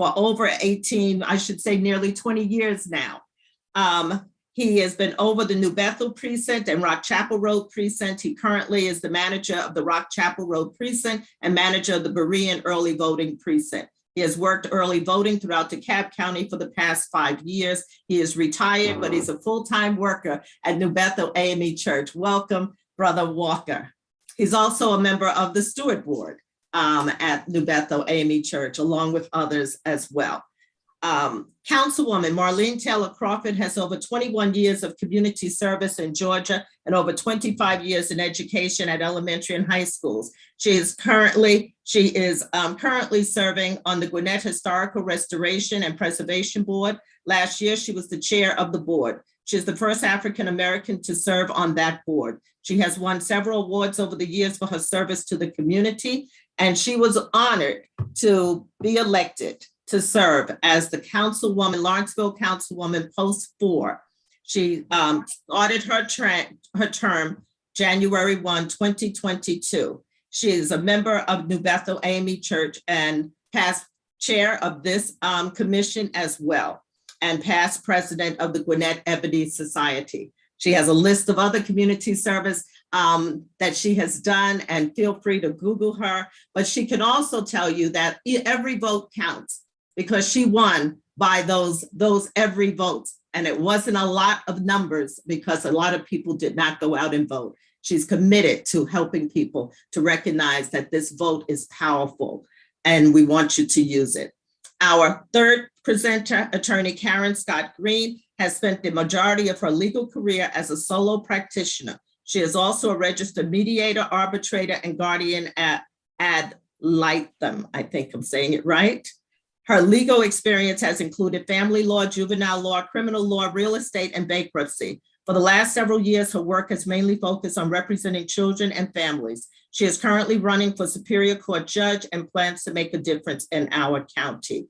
for over 18, I should say nearly 20 years now. He has been over the New Bethel precinct and Rock Chapel Road precinct. He currently is the manager of the Rock Chapel Road precinct and manager of the Berean early voting precinct. He has worked early voting throughout DeKalb County for the past 5 years. He is retired, but he's a full-time worker at New Bethel AME Church. Welcome, Brother Walker. He's also a member of the Steward Board at New Bethel AME Church, along with others as well. Councilwoman Marlene Taylor Crawford has over 21 years of community service in Georgia and over 25 years in education at elementary and high schools. She is currently serving on the Gwinnett Historical Restoration and Preservation Board. Last year, she was the chair of the board. She is the first African-American to serve on that board. She has won several awards over the years for her service to the community, and she was honored to be elected to serve as the councilwoman, Lawrenceville Councilwoman Post 4. She started her term January 1, 2022. She is a member of New Bethel AME Church and past chair of this commission as well, and past president of the Gwinnett Ebony Society. She has a list of other community service that she has done, and feel free to Google her, but she can also tell you that every vote counts, because she won by those every votes. And it wasn't a lot of numbers because a lot of people did not go out and vote. She's committed to helping people to recognize that this vote is powerful and we want you to use it. Our third presenter, attorney Karen Scott Green, has spent the majority of her legal career as a solo practitioner. She is also a registered mediator, arbitrator, and guardian ad litem. I think I'm saying it right. Her legal experience has included family law, juvenile law, criminal law, real estate, and bankruptcy. For the last several years, her work has mainly focused on representing children and families. She is currently running for Superior Court judge and plans to make a difference in our county.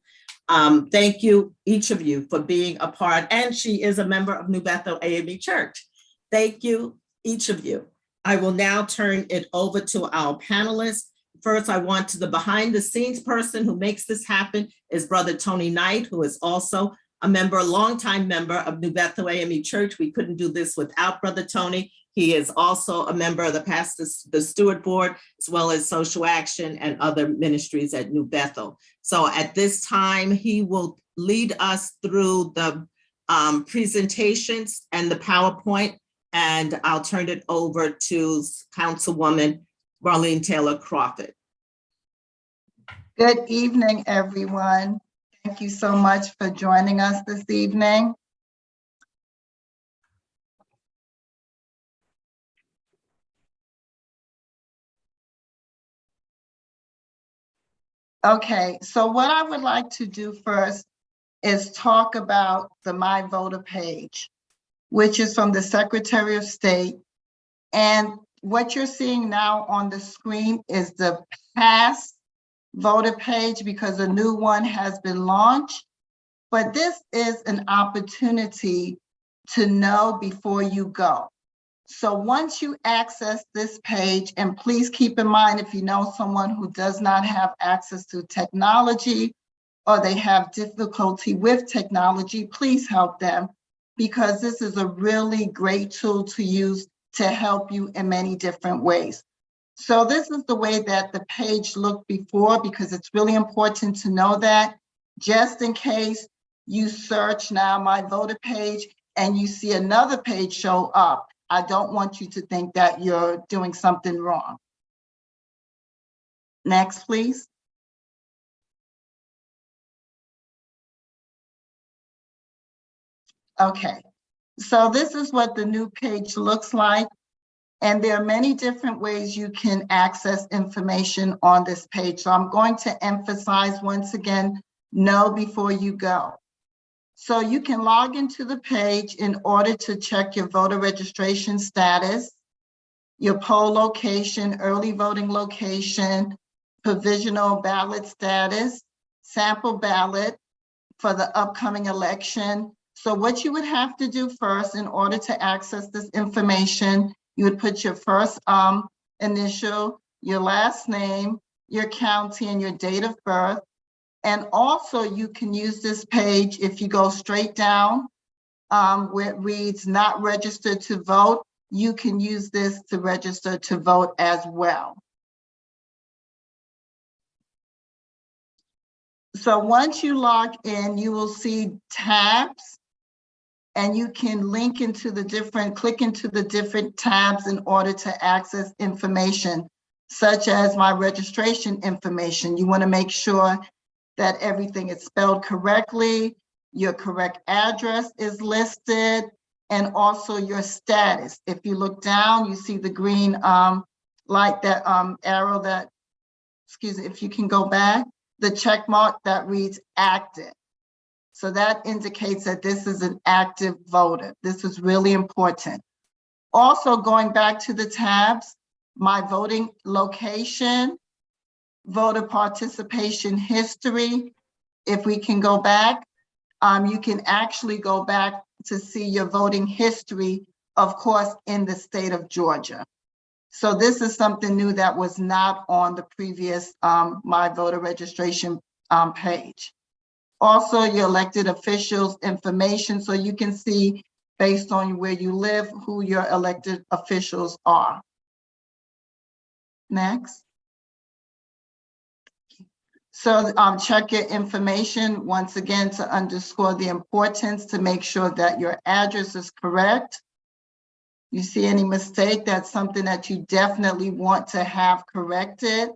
Thank you, each of you, for being a part, and she is a member of New Bethel AME Church. Thank you, each of you. I will now turn it over to our panelists. First, I want to the behind the scenes person who makes this happen is Brother Tony Knight, who is also a longtime member of New Bethel AME Church. We couldn't do this without Brother Tony. He is also a member of the Steward Board, as well as Social Action and other ministries at New Bethel. So at this time, he will lead us through the presentations and the PowerPoint, and I'll turn it over to Councilwoman Marlene Taylor Crawford. Good evening, everyone. Thank you so much for joining us this evening. Okay, so what I would like to do first is talk about the My Voter page, which is from the Secretary of State. And what you're seeing now on the screen is the past voter page because a new one has been launched. But this is an opportunity to know before you go. So once you access this page, and please keep in mind, if you know someone who does not have access to technology or they have difficulty with technology, please help them, because this is a really great tool to use to help you in many different ways. So this is the way that the page looked before, because it's really important to know that, just in case you search now My Voter page and you see another page show up. I don't want you to think that you're doing something wrong. Next, please. Okay, so this is what the new page looks like. And there are many different ways you can access information on this page. So I'm going to emphasize once again, know before you go. So you can log into the page in order to check your voter registration status, your poll location, early voting location, provisional ballot status, sample ballot for the upcoming election. So what you would have to do first in order to access this information, you would put your first initial, your last name, your county, and your date of birth. And also you can use this page if you go straight down where it reads not registered to vote, you can use this to register to vote as well. So once you log in, you will see tabs and you can click into the different tabs in order to access information, such as my registration information. You want to make sure that everything is spelled correctly, your correct address is listed, and also your status. If you look down, you see the green light, that arrow that, excuse me, if you can go back, the check mark that reads active. So that indicates that this is an active voter. This is really important. Also, going back to the tabs, my voting location, voter participation history. If we can go back, you can actually go back to see your voting history, of course, in the state of Georgia. So this is something new that was not on the previous My Voter Registration page. Also, your elected officials information, so you can see based on where you live, who your elected officials are. Next. So check your information once again to underscore the importance to make sure that your address is correct. You see any mistake, that's something that you definitely want to have corrected.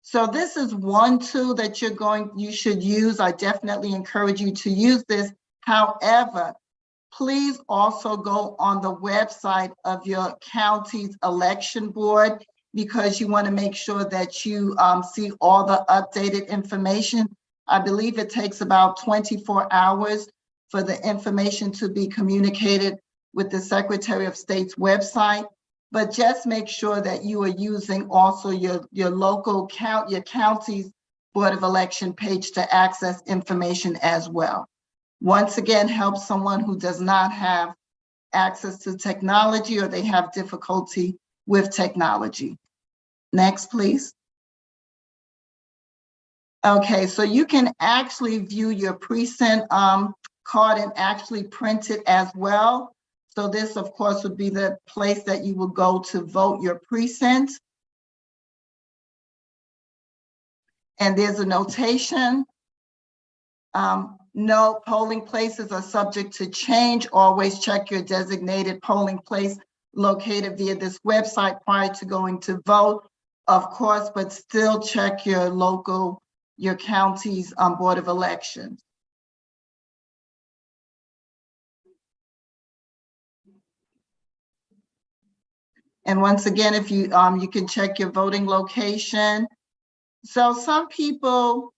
So this is one tool that you should use. I definitely encourage you to use this. However, please also go on the website of your county's election board, because you want to make sure that you see all the updated information. I believe it takes about 24 hours for the information to be communicated with the Secretary of State's website. But just make sure that you are using also your local your county's Board of Election page to access information as well. Once again, help someone who does not have access to technology or they have difficulty with technology. Next, please. Okay, so you can actually view your precinct card and actually print it as well. So this, of course, would be the place that you will go to vote your precinct. And there's a notation. No, polling places are subject to change. Always check your designated polling place located via this website prior to going to vote, of course, but still check your local, your county's Board of Elections. And once again, if you you can check your voting location. So some people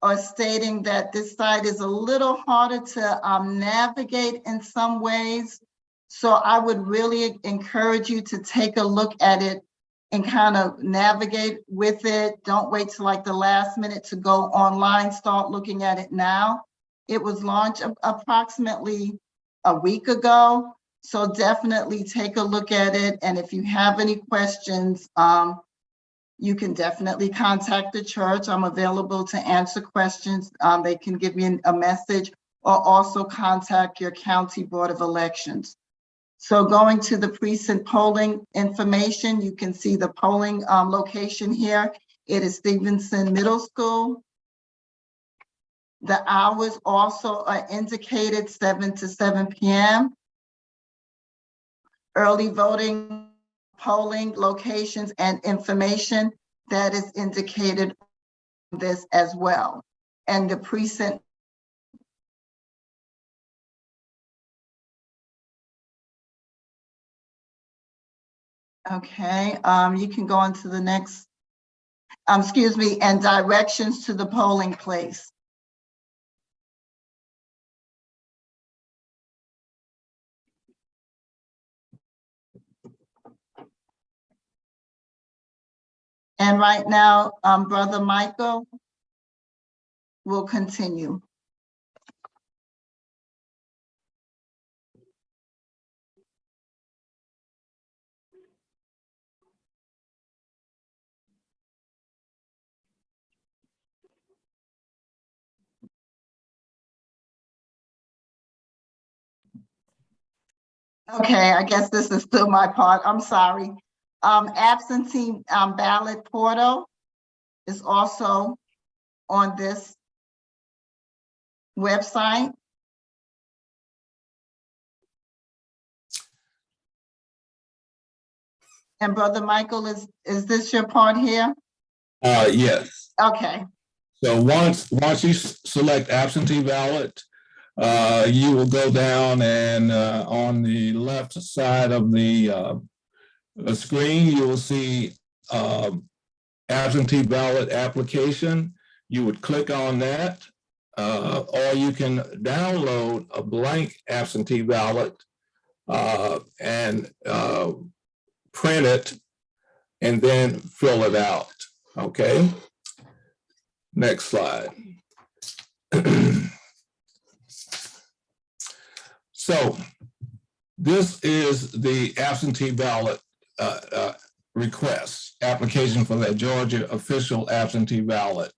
are stating that this site is a little harder to navigate in some ways. So I would really encourage you to take a look at it and kind of navigate with it. Don't wait till like the last minute to go online, start looking at it now. It was launched approximately a week ago. So definitely take a look at it. And if you have any questions, you can definitely contact the church. I'm available to answer questions. They can give me a message or also contact your county Board of Elections. So going to the precinct polling information, you can see the polling location here. It is Stevenson Middle School. The hours also are indicated 7 to 7 p.m. Early voting, polling locations and information that is indicated on this as well. And the precinct. Okay, you can go on to the next, excuse me, and directions to the polling place. And right now, Brother Michael will continue. Okay, I guess this is still my part. I'm sorry. Absentee ballot portal is also on this website. And Brother Michael, is this your part here? Yes. Okay. So once you select absentee ballot, you will go down and on the left side of the screen, you will see absentee ballot application. You would click on that, or you can download a blank absentee ballot and print it and then fill it out. Okay. Next slide. So this is the absentee ballot request application for that Georgia official absentee ballot.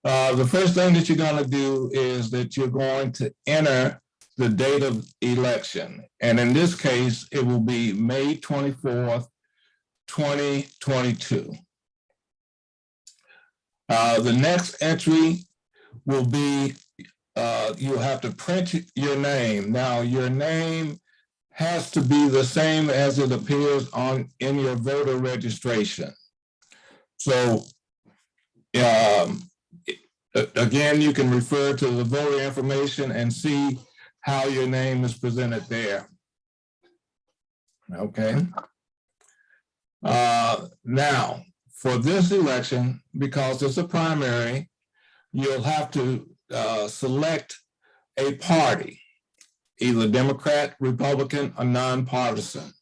The first thing that you're going to do is that you're going to enter the date of election. And in this case, it will be May 24th, 2022. The next entry will be, you'll have to print your name. Now, your name has to be the same as it appears in your voter registration. So, again, you can refer to the voter information and see how your name is presented there. Okay. Now, for this election, because it's a primary, you'll have to select a party, either Democrat, Republican, or nonpartisan.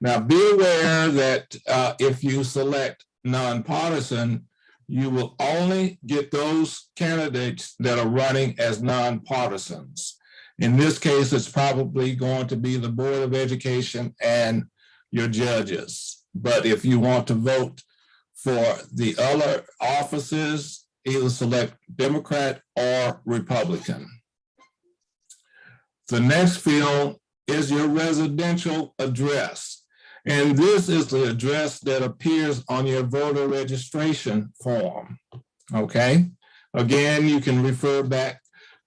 Now, be aware that if you select nonpartisan, you will only get those candidates that are running as nonpartisans. In this case, it's probably going to be the Board of Education and your judges. But if you want to vote for the other offices, either select Democrat or Republican. The next field is your residential address. And this is the address that appears on your voter registration form. Okay. Again, you can refer back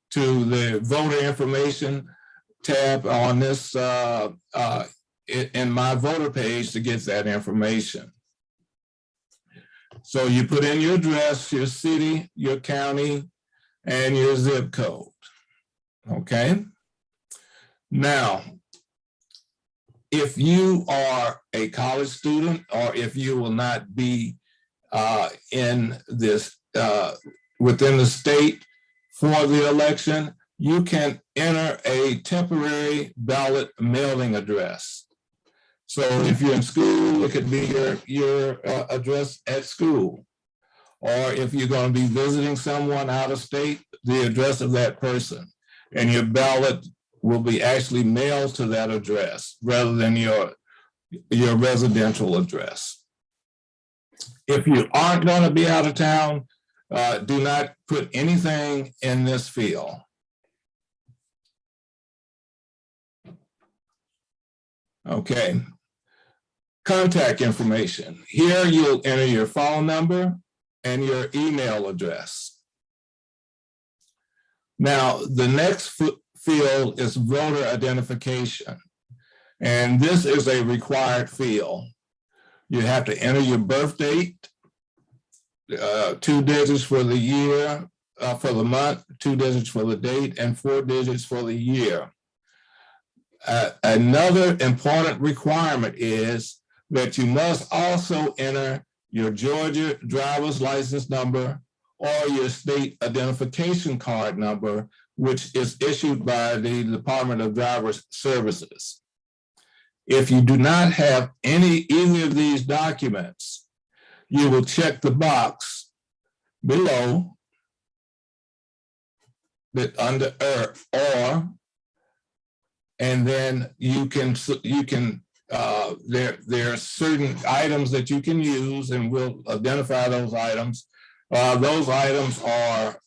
to the voter information tab on this in my voter page to get that information. So you put in your address, your city, your county, and your zip code. Okay. Now, if you are a college student, or if you will not be in this within the state for the election, you can enter a temporary ballot mailing address. So if you're in school, it could be your address at school. Or if you're going to be visiting someone out of state, the address of that person. And your ballot will be actually mailed to that address rather than your residential address. If you aren't going to be out of town, do not put anything in this field. Okay. Contact information. Here you'll enter your phone number and your email address. Now, the next field is voter identification. And this is a required field. You have to enter your birth date, 2 digits for the year, for the month, 2 digits for the date, and 4 digits for the year. Another important requirement is that you must also enter your Georgia driver's license number or your state identification card number, which is issued by the Department of Driver Services. If you do not have either of these documents, you will check the box below that under or, and then there are certain items that you can use, and we'll identify those items. Those items are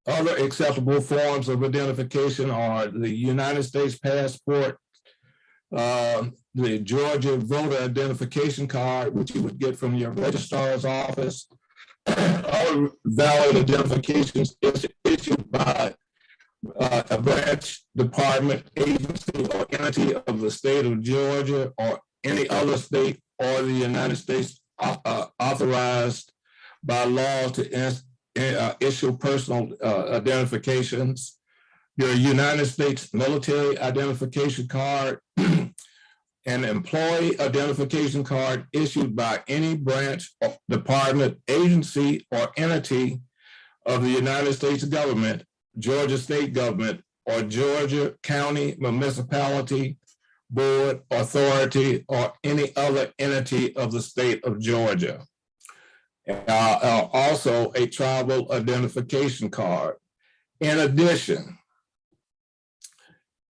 Other acceptable forms of identification are the United States passport, the Georgia voter identification card, which you would get from your registrar's office, other valid identifications issued by a branch, department, agency, or entity of the state of Georgia or any other state or the United States authorized by law to issue personal identifications, your United States military identification card, an employee identification card issued by any branch, department, agency, or entity of the United States government, Georgia state government, or Georgia county, municipality, board, authority, or any other entity of the state of Georgia. Also a tribal identification card. In addition,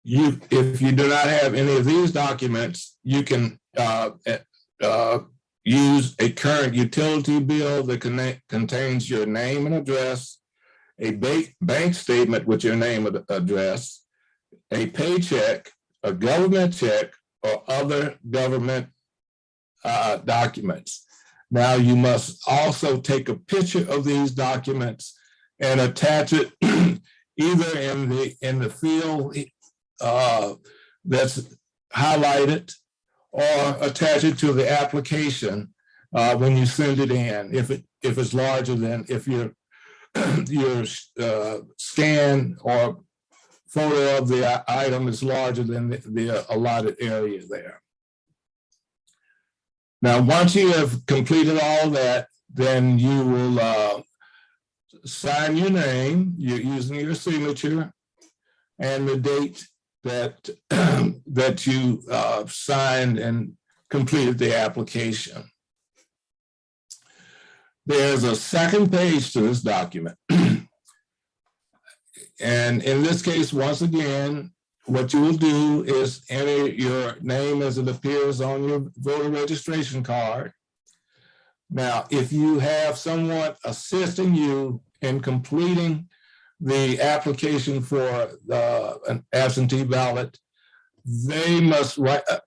if you do not have any of these documents, you can use a current utility bill that contains your name and address, a bank statement with your name and address, a paycheck, a government check, or other government documents. Now, you must also take a picture of these documents and attach it either in the field that's highlighted, or attach it to the application when you send it in. If it's larger than, if your scan or photo of the item is larger than the allotted area there. Now, once you have completed all that, then you will sign your name, you're using your signature, and the date that that you signed and completed the application. There's a second page to this document. And in this case, once again, what you will do is enter your name as it appears on your voter registration card. Now, if you have someone assisting you in completing the application for an absentee ballot, they must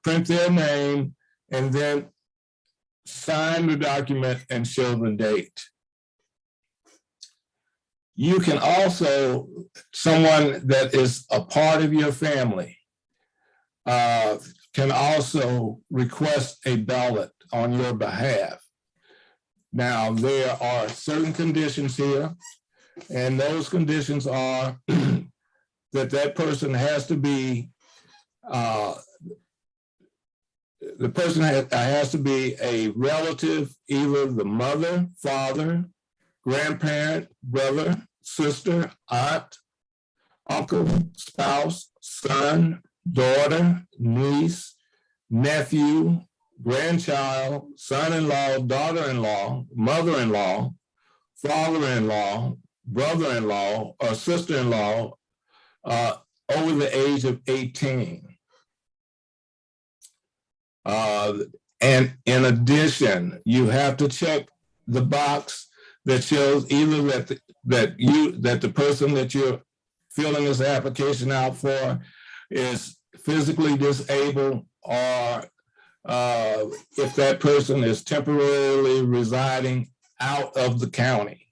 print their name and then sign the document and show the date. You can also, someone that is a part of your family can also request a ballot on your behalf. Now, there are certain conditions here, and those conditions are that person has to be, the person has to be a relative, either the mother, father, grandparent, brother, sister, aunt, uncle, spouse, son, daughter, niece, nephew, grandchild, son-in-law, daughter-in-law, mother-in-law, father-in-law, brother-in-law, or sister-in-law over the age of 18. And in addition, you have to check the box that shows either that the person that you're filling this application out for is physically disabled, or if that person is temporarily residing out of the county.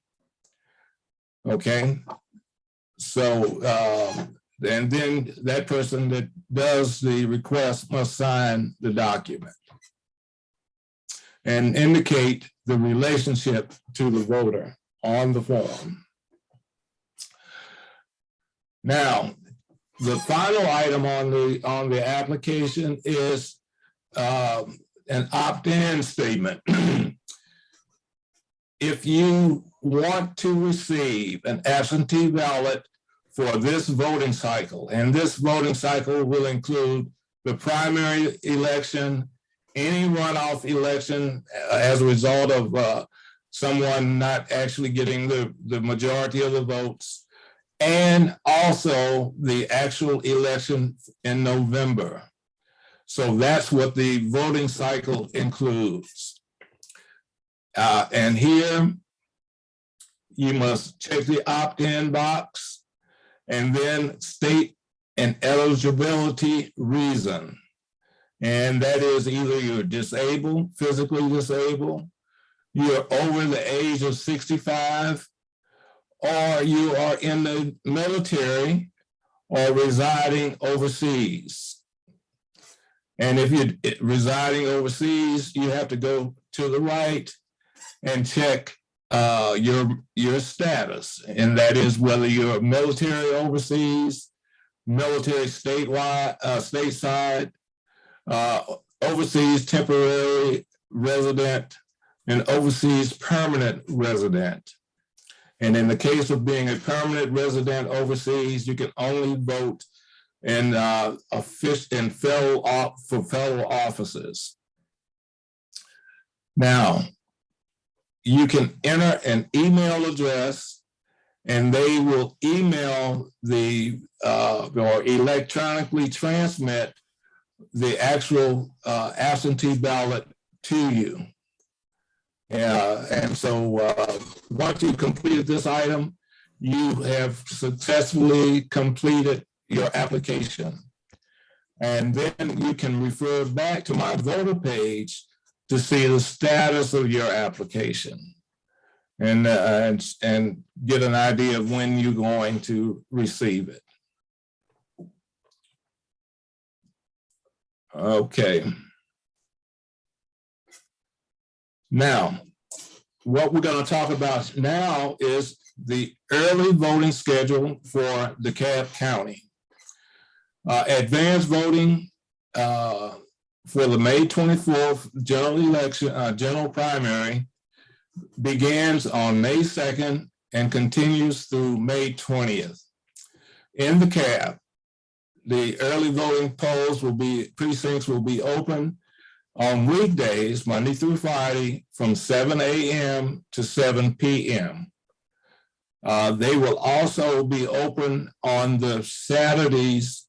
Okay, so and then that person that does the request must sign the document and indicate the relationship to the voter on the form. Now, the final item on the application is an opt-in statement. If you want to receive an absentee ballot for this voting cycle, and this voting cycle will include the primary election, any runoff election as a result of someone not actually getting the majority of the votes, and also the actual election in November. So that's what the voting cycle includes. And here you must check the opt-in box and then state an eligibility reason. And that is either you're disabled, physically disabled, you're over the age of 65, or you are in the military or residing overseas. And if you're residing overseas, you have to go to the right and check your status. And that is whether you're military overseas, military statewide, stateside, overseas temporary resident, and overseas permanent resident. And in the case of being a permanent resident overseas, you can only vote in federal offices. Now, you can enter an email address, and they will email or electronically transmit the actual absentee ballot to you. And so once you've completed this item, you have successfully completed your application. And then you can refer back to my voter page to see the status of your application and get an idea of when you're going to receive it. Okay. Now, what we're going to talk about now is the early voting schedule for DeKalb County. Advanced voting for the May 24th general election, general primary, begins on May 2nd and continues through May 20th. In DeKalb, the early voting precincts will be open on weekdays, Monday through Friday, from 7 a.m. to 7 p.m. They will also be open on the Saturdays,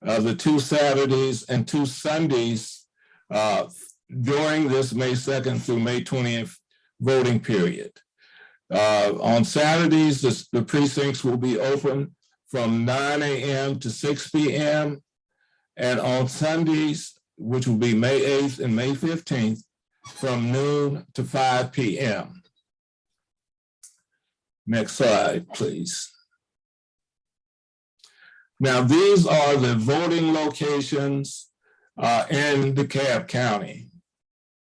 the 2 Saturdays and 2 Sundays during this May 2nd through May 20th voting period. On Saturdays, the precincts will be open from 9 a.m. to 6 p.m. And on Sundays, which will be May 8th and May 15th, from noon to 5 p.m. Next slide, please. Now, these are the voting locations in DeKalb County.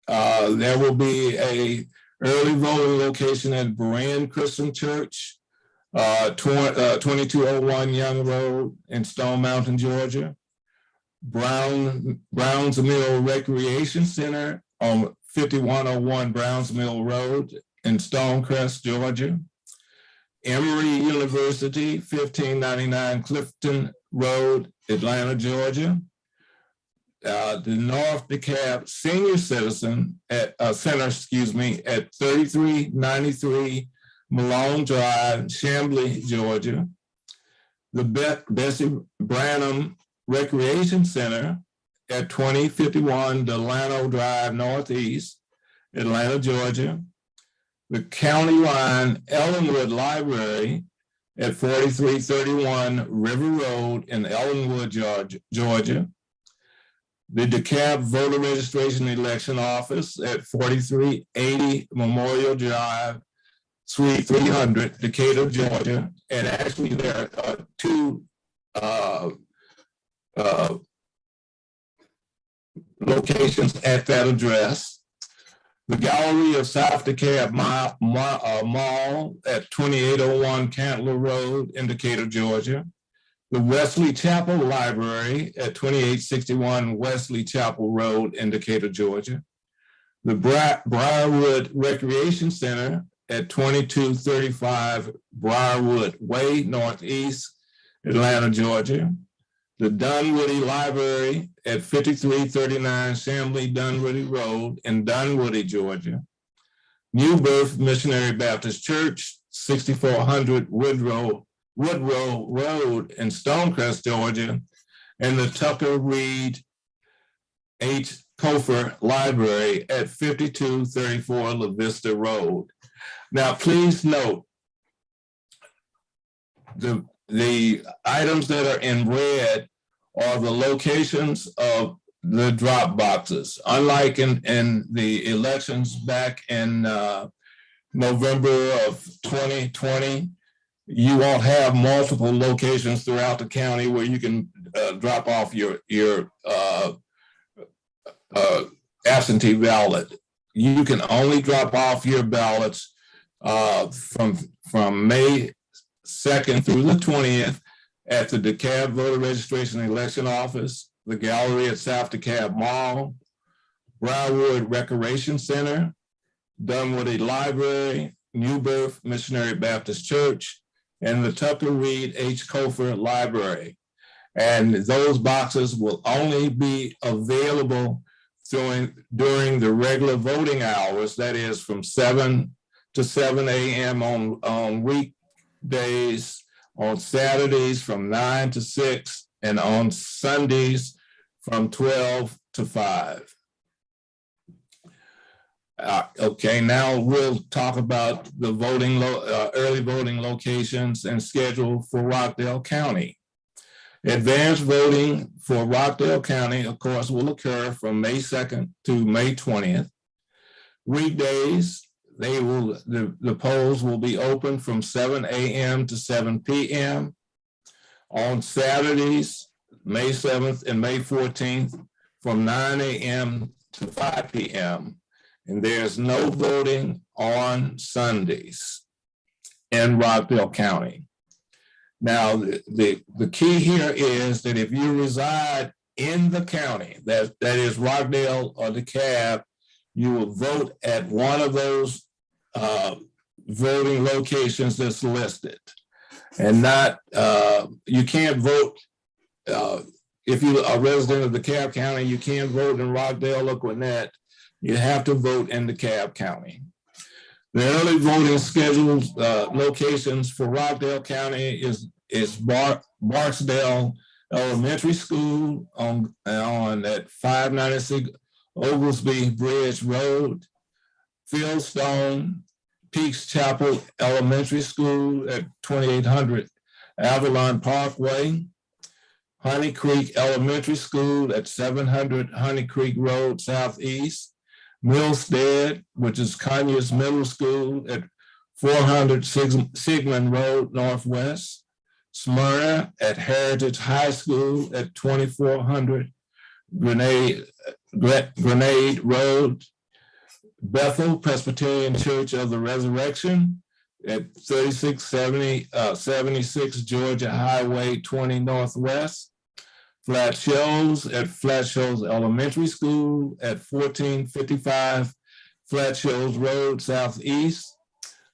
There will be a early voting location at Berean Christian Church, 2201 Young Road in Stone Mountain, Georgia. Browns Mill Recreation Center on 5101 Browns Mill Road in Stonecrest, Georgia. Emory University, 1599 Clifton Road, Atlanta, Georgia. The North DeKalb Senior Center, at 3393 Malone Drive, Chamblee, Georgia. The Bessie Branham Recreation Center at 2051 Delano Drive Northeast, Atlanta, Georgia. The County Line Ellenwood Library at 4331 River Road in Ellenwood, Georgia. The DeKalb Voter Registration Election Office at 4380 Memorial Drive, Suite 300, Decatur, Georgia. And actually there are 2 locations at that address. The Gallery of South DeKalb Mall at 2801 Cantler Road in Decatur, Georgia. The Wesley Chapel Library at 2861 Wesley Chapel Road in Decatur, Georgia. The Briarwood Recreation Center at 2235 Briarwood Way Northeast, Atlanta, Georgia. The Dunwoody Library at 5339 Chamblee Dunwoody Road in Dunwoody, Georgia. New Birth Missionary Baptist Church, 6400 Woodrow Road in Stonecrest, Georgia, and the Tucker Reed H. Kofer Library at 5234 La Vista Road. Now, please note the items that are in red are the locations of the drop boxes. Unlike in the elections back in November of 2020, you won't have multiple locations throughout the county where you can drop off your absentee ballot. You can only drop off your ballots from May 2nd through the 20th at the DeKalb Voter Registration Election Office, the gallery at South DeKalb Mall, Briarwood Recreation Center, Dunwoody Library, New Birth Missionary Baptist Church, and the Tucker Reed H. Cofer Library. And those boxes will only be available during the regular voting hours, that is from 7 to 7 a.m. on weekdays, on Saturdays from 9 to 6, and on Sundays from 12 to 5. Okay, now we'll talk about the early voting locations and schedule for Rockdale County. Advanced voting for Rockdale County, of course, will occur from May 2nd to May 20th. Weekdays, the polls will be open from 7 a.m. to 7 p.m. On Saturdays, May 7th and May 14th, from 9 a.m. to 5 p.m. And there's no voting on Sundays in Rockdale County. Now, the key here is that if you reside in the county, that is Rockdale or DeKalb, you will vote at one of those voting locations that's listed. And not, you can't vote, if you are a resident of DeKalb County, you can't vote in Rockdale or Gwinnett. You have to vote in DeKalb County. The early voting scheduled locations for Rockdale County is Barksdale Elementary School on at 596 Oglesby Bridge Road, Fieldstone Peaks Chapel Elementary School at 2800 Avalon Parkway, Honey Creek Elementary School at 700 Honey Creek Road Southeast, Millstead, which is Conyers Middle School at 400 Sigmund Road Northwest, Smyrna at Heritage High School at 2400 Grenade Road, Bethel Presbyterian Church of the Resurrection at 3676 Georgia Highway 20 Northwest, Flat Shoals at Flat Shoals Elementary School at 1455 Flat Shoals Road Southeast,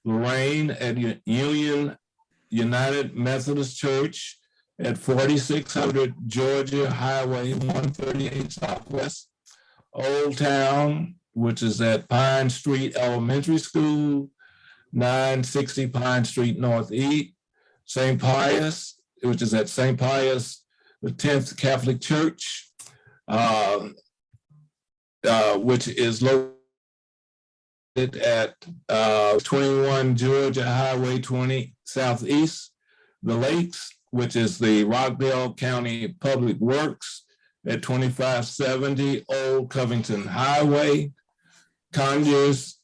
Lorraine at Union United Methodist Church at 4600 Georgia Highway 138 Southwest, Old Town, which is at Pine Street Elementary School, 960 Pine Street Northeast, St. Pius, which is at St. Pius, the 10th Catholic Church, which is located at 21 Georgia Highway 20 Southeast, the Lakes, which is the Rockdale County Public Works at 2570 Old Covington Highway, Conyers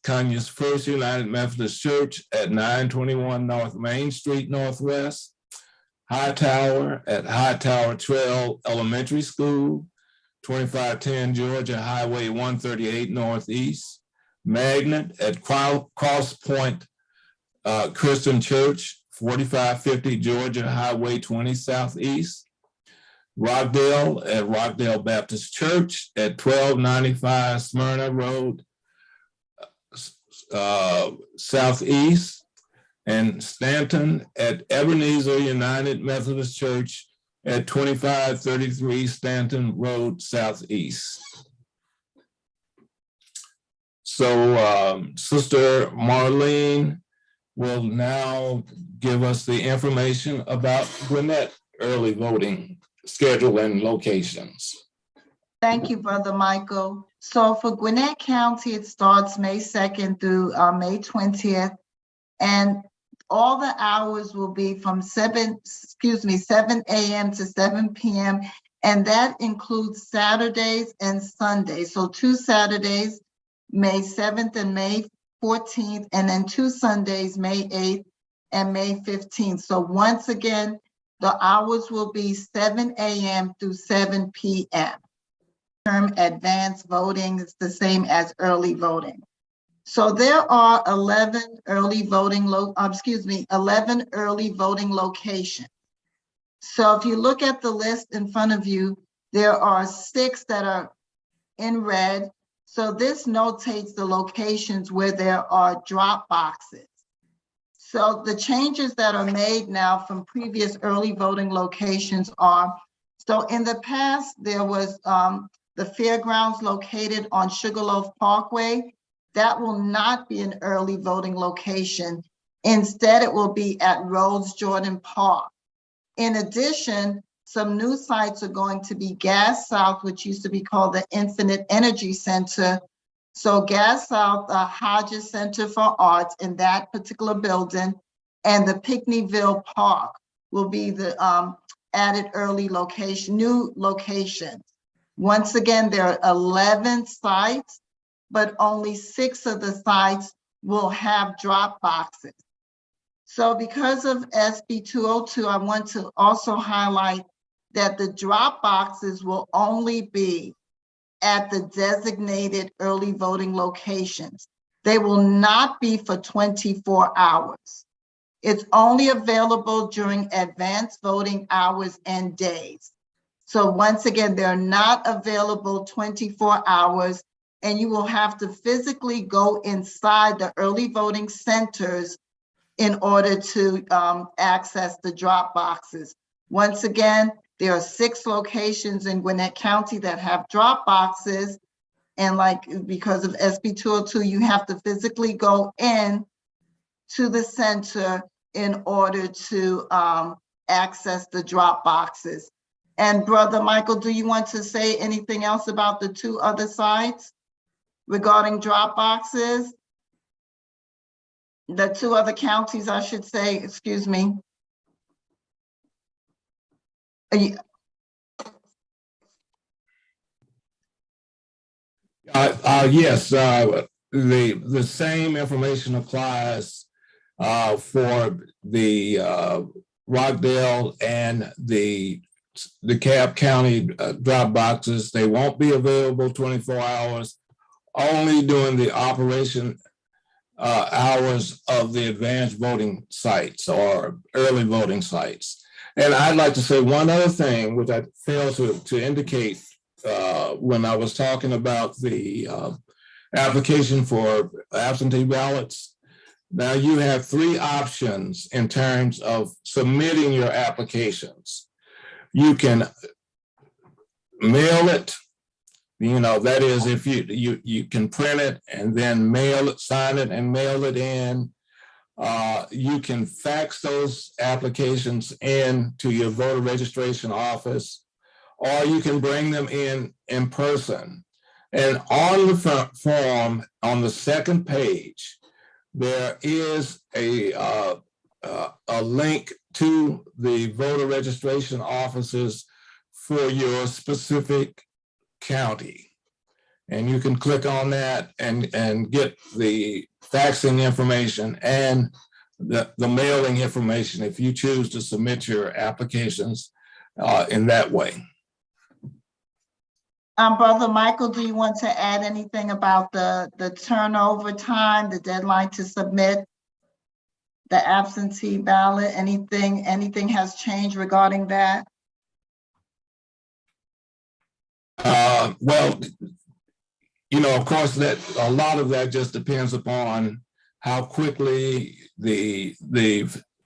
First United Methodist Church at 921 North Main Street Northwest, Hightower at Hightower Trail Elementary School, 2510 Georgia Highway 138 Northeast, Magnet at Cross Point Christian Church, 4550 Georgia Highway 20 Southeast, Rockdale at Rockdale Baptist Church at 1295 Smyrna Road Southeast, and Stanton at Ebenezer United Methodist Church at 2533 Stanton Road Southeast. So Sister Marlene will now give us the information about Gwinnett early voting schedule and locations. Thank you, Brother Michael. So for Gwinnett County, it starts May 2nd through May 20th. And all the hours will be from 7 a.m. to 7 p.m. And that includes Saturdays and Sundays. So 2 Saturdays, May 7th and May 14th, and then 2 Sundays, May 8th and May 15th. So once again, the hours will be 7 a.m. through 7 p.m. Term advanced voting is the same as early voting. So there are 11 early voting 11 early voting locations. So if you look at the list in front of you, there are 6 that are in red. So this notates the locations where there are drop boxes. So the changes that are made now from previous early voting locations are, so in the past, there was the fairgrounds located on Sugarloaf Parkway. That will not be an early voting location. Instead, it will be at Rhodes Jordan Park. In addition, some new sites are going to be Gas South, which used to be called the Infinite Energy Center. So Gas South, Hodges Center for Arts in that particular building, and the Pinckneyville Park will be the added early location, new locations. Once again, there are 11 sites, but only 6 of the sites will have drop boxes. So because of SB 202, I want to also highlight that the drop boxes will only be at the designated early voting locations. They will not be for 24 hours. It's only available during advanced voting hours and days. So once again, they're not available 24 hours, and you will have to physically go inside the early voting centers in order to access the drop boxes. Once again, there are 6 locations in Gwinnett County that have drop boxes. And because of SB 202, you have to physically go in to the center in order to access the drop boxes. And Brother Michael, do you want to say anything else about the 2 other sites regarding drop boxes? The 2 other counties, I should say, excuse me. Yes, the same information applies for the Rockdale and the DeKalb County drop boxes. They won't be available 24 hours, only during the operation hours of the advanced voting sites or early voting sites. And I'd like to say one other thing, which I failed to indicate when I was talking about the application for absentee ballots. Now you have 3 options in terms of submitting your applications. You can mail it, that is, if you can print it and then mail it, sign it and mail it in. You can fax those applications in to your voter registration office, or you can bring them in person. And on the form, on the second page, there is a link to the voter registration offices for your specific county. And you can click on that and get the faxing information and the mailing information if you choose to submit your applications in that way. Brother Michael, do you want to add anything about the turnover time, the deadline to submit the absentee ballot? Anything has changed regarding that? Well, of course, that a lot of that just depends upon how quickly the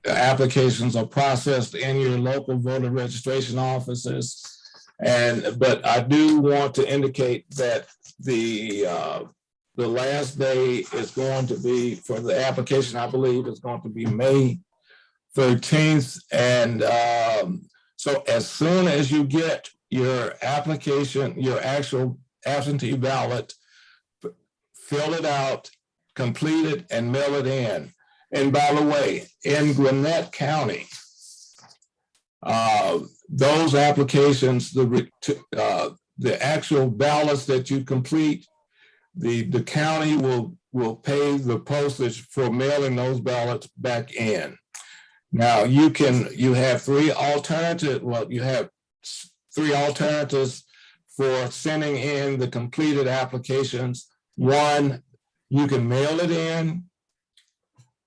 applications are processed in your local voter registration offices. But I do want to indicate that the last day is going to be for the application, I believe, is going to be May 13th. And so as soon as you get your application, your actual absentee ballot, fill it out, complete it, and mail it in. And by the way, in Gwinnett County, those applications, the actual ballots that you complete, the county will pay the postage for mailing those ballots back in. Now you have three alternatives for sending in the completed applications. One, you can mail it in.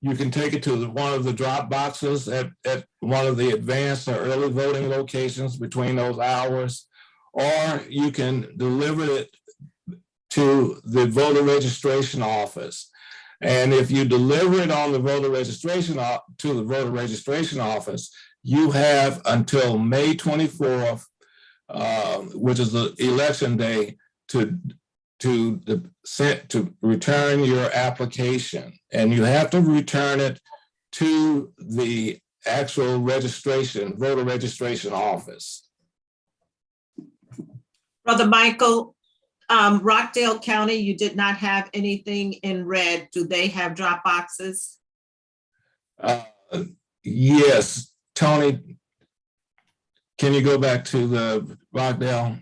You can take it to one of the drop boxes at one of the advanced or early voting locations between those hours, or you can deliver it to the voter registration office. And if you deliver it on the voter registration to the voter registration office, you have until May 24th, which is the election day, to return your application, and you have to return it to the actual voter registration office. Brother Michael, Rockdale County, you did not have anything in red. Do they have drop boxes? Yes, Tony, can you go back to the Rockdale?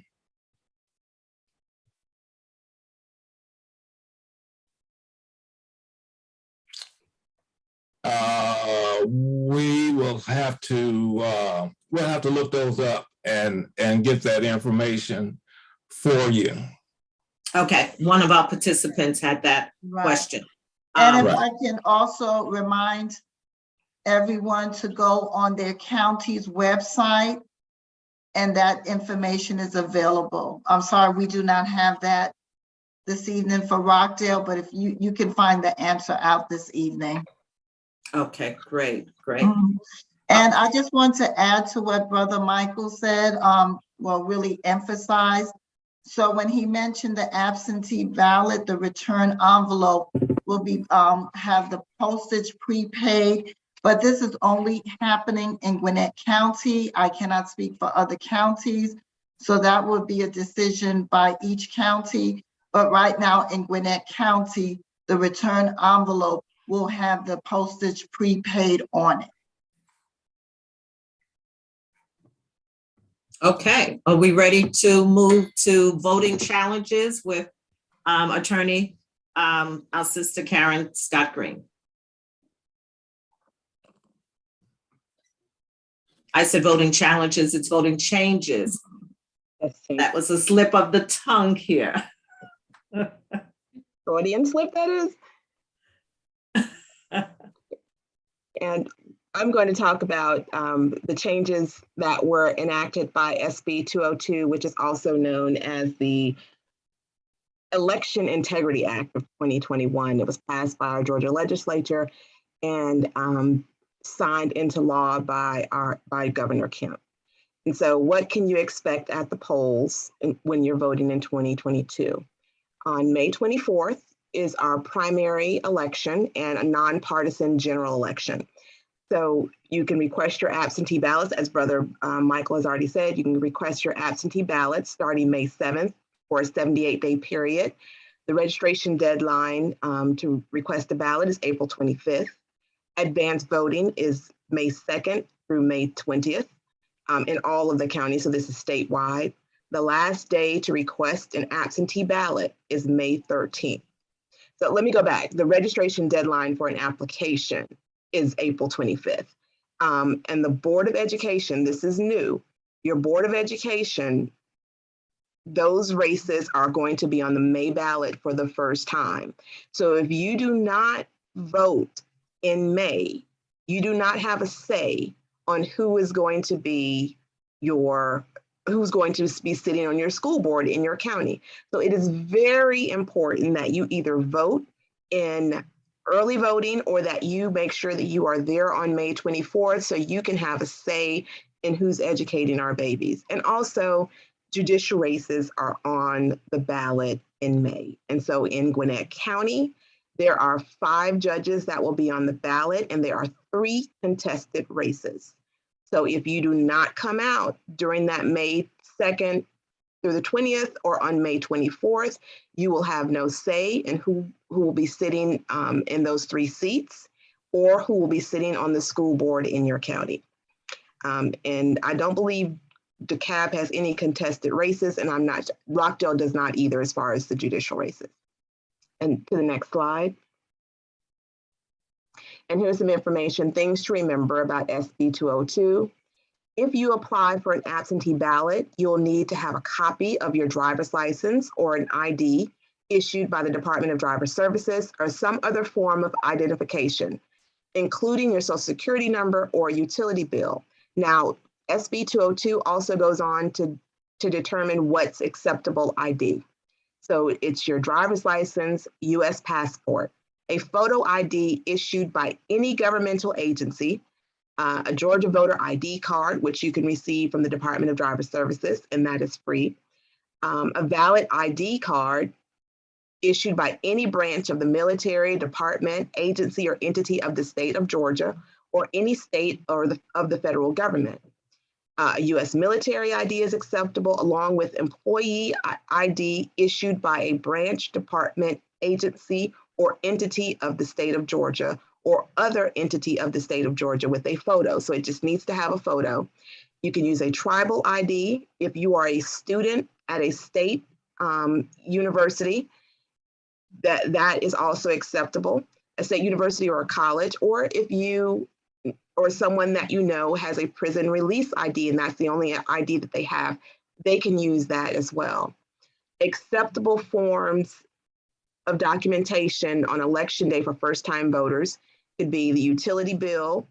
We will have to look those up and get that information for you. Okay, one of our participants had that question. And if I can also remind everyone to go on their county's website, and that information is available. I'm sorry, we do not have that this evening for Rockdale, but if you can find the answer out this evening. Okay, great. And I just want to add to what Brother Michael said, really emphasize. So when he mentioned the absentee ballot, the return envelope will be have the postage prepaid, but this is only happening in Gwinnett County. I cannot speak for other counties. So that would be a decision by each county. But right now in Gwinnett County, the return envelope will have the postage prepaid on it. Okay, are we ready to move to voting challenges with attorney, our sister Karen Scott Green? I said voting challenges, it's voting changes. That was a slip of the tongue here. Freudian slip, that is. And I'm going to talk about the changes that were enacted by SB 202, which is also known as the Election Integrity Act of 2021. It was passed by our Georgia legislature and signed into law by Governor Kemp. And so what can you expect at the polls when you're voting in 2022? On May 24th is our primary election and a nonpartisan general election. So you can request your absentee ballots, as Brother Michael has already said. You can request your absentee ballots starting May 7th for a 78-day period. The registration deadline to request a ballot is April 25th. Advanced voting is May 2nd through May 20th in all of the counties, so this is statewide. The last day to request an absentee ballot is May 13th. So let me go back. The registration deadline for an application is April 25th. And the Board of Education, this is new, your Board of Education, those races are going to be on the May ballot for the first time. So if you do not vote in May, you do not have a say on who is going to be who's going to be sitting on your school board in your county. So it is very important that you either vote in early voting or that you make sure that you are there on May 24th so you can have a say in who's educating our babies. And also, judicial races are on the ballot in May. And so in Gwinnett County, there are 5 judges that will be on the ballot, and there are 3 contested races. So if you do not come out during that May 2nd through the 20th or on May 24th, you will have no say in who will be sitting in those 3 seats, or who will be sitting on the school board in your county. And I don't believe DeKalb has any contested races, and Rockdale does not either as far as the judicial races. And to the next slide. And here's some information, things to remember about SB 202. If you apply for an absentee ballot, you'll need to have a copy of your driver's license or an ID issued by the Department of Driver Services or some other form of identification, including your social security number or utility bill. Now, SB 202 also goes on to determine what's acceptable ID. So it's your driver's license, US passport, a photo ID issued by any governmental agency, a Georgia voter ID card, which you can receive from the Department of Driver Services, and that is free, a valid ID card issued by any branch of the military, department, agency, or entity of the state of Georgia, or any state or of the federal government. A US military ID is acceptable, along with employee ID issued by a branch, department, agency, or entity of the state of Georgia, or other entity of the state of Georgia with a photo. So it just needs to have a photo. You can use a tribal ID if you are a student at a state university. That is also acceptable, a state university or a college, or if you or someone that you know has a prison release ID and that's the only ID that they have, they can use that as well. Acceptable forms of documentation on election day for first-time voters could be the utility bill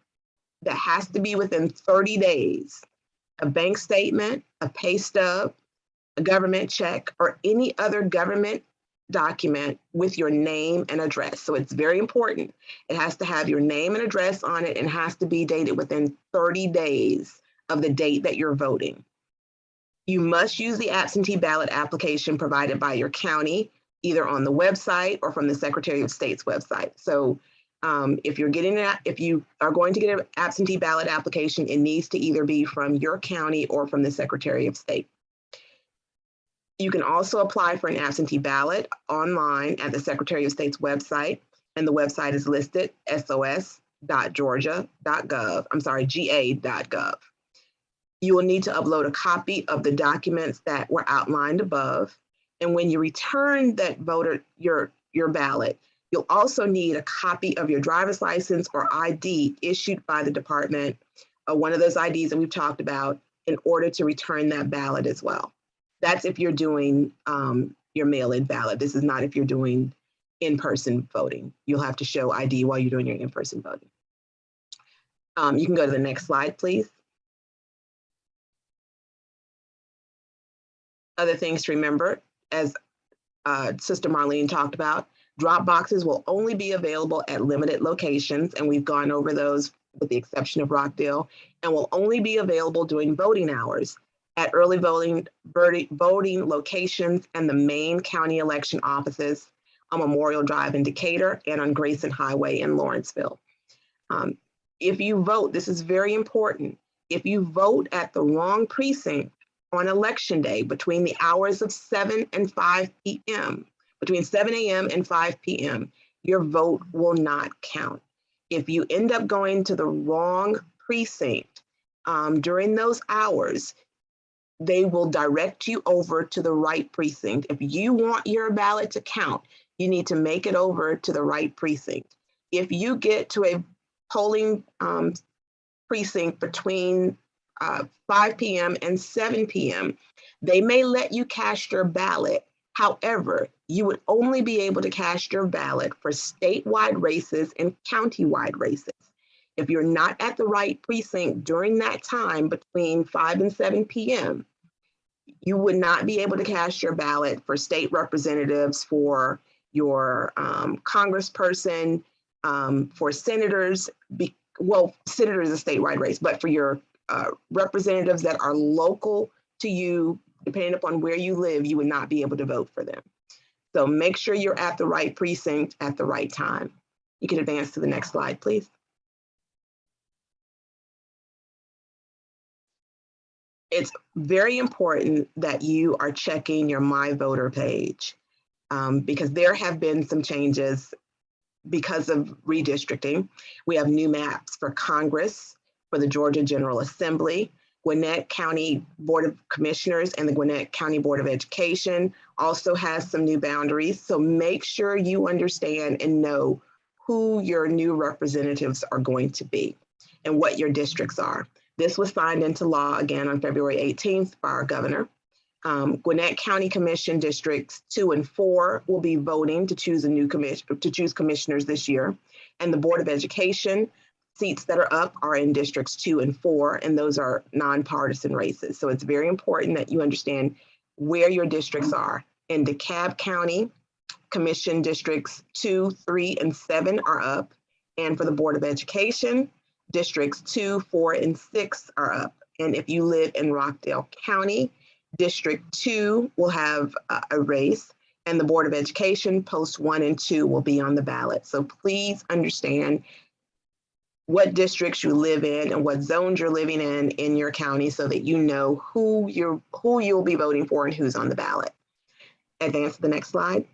that has to be within 30 days, a bank statement, a pay stub, a government check, or any other government document with your name and address. So it's very important. It has to have your name and address on it and has to be dated within 30 days of the date that you're voting. You must use the absentee ballot application provided by your county, either on the website or from the Secretary of State's website. So if you are going to get an absentee ballot application, it needs to either be from your county or from the Secretary of State. You can also apply for an absentee ballot online at the Secretary of State's website, and the website is listed ga.gov. You will need to upload a copy of the documents that were outlined above. And when you return that your ballot, you'll also need a copy of your driver's license or ID issued by the department, one of those IDs that we've talked about, in order to return that ballot as well. That's if you're doing your mail-in ballot. This is not if you're doing in-person voting. You'll have to show ID while you're doing your in-person voting. You can go to the next slide, please. Other things to remember, as Sister Marlene talked about, drop boxes will only be available at limited locations, and we've gone over those with the exception of Rockdale, and will only be available during voting hours at early voting locations and the main county election offices on Memorial Drive in Decatur and on Grayson Highway in Lawrenceville. If you vote, this is very important, if you vote at the wrong precinct on election day between the hours of 7 and 5 p.m., between 7 a.m. and 5 p.m., your vote will not count. If you end up going to the wrong precinct during those hours, they will direct you over to the right precinct. If you want your ballot to count, you need to make it over to the right precinct. If you get to a polling precinct between 5 p.m. and 7 p.m., they may let you cast your ballot. However, you would only be able to cast your ballot for statewide races and countywide races. If you're not at the right precinct during that time between 5 and 7 p.m., you would not be able to cast your ballot for state representatives, for your congressperson, for senators. Well, senator is a statewide race, but for your representatives that are local to you, depending upon where you live, you would not be able to vote for them. So make sure you're at the right precinct at the right time. You can advance to the next slide, please. It's very important that you are checking your My Voter page because there have been some changes because of redistricting. We have new maps for Congress, for the Georgia General Assembly, Gwinnett County Board of Commissioners, and the Gwinnett County Board of Education also has some new boundaries. So make sure you understand and know who your new representatives are going to be and what your districts are. This was signed into law again on February 18th by our governor. Gwinnett County Commission Districts 2 and 4 will be voting to choose commissioners this year. And the Board of Education seats that are up are in Districts 2 and 4, and those are nonpartisan races. So it's very important that you understand where your districts are. In DeKalb County, Commission Districts 2, 3, and 7 are up. And for the Board of Education, Districts 2, 4, and 6 are up. And if you live in Rockdale County, District 2 will have a race, and the Board of Education, posts 1 and 2 will be on the ballot. So please understand what districts you live in and what zones you're living in your county so that you know who you'll be voting for and who's on the ballot. Advance to the next slide.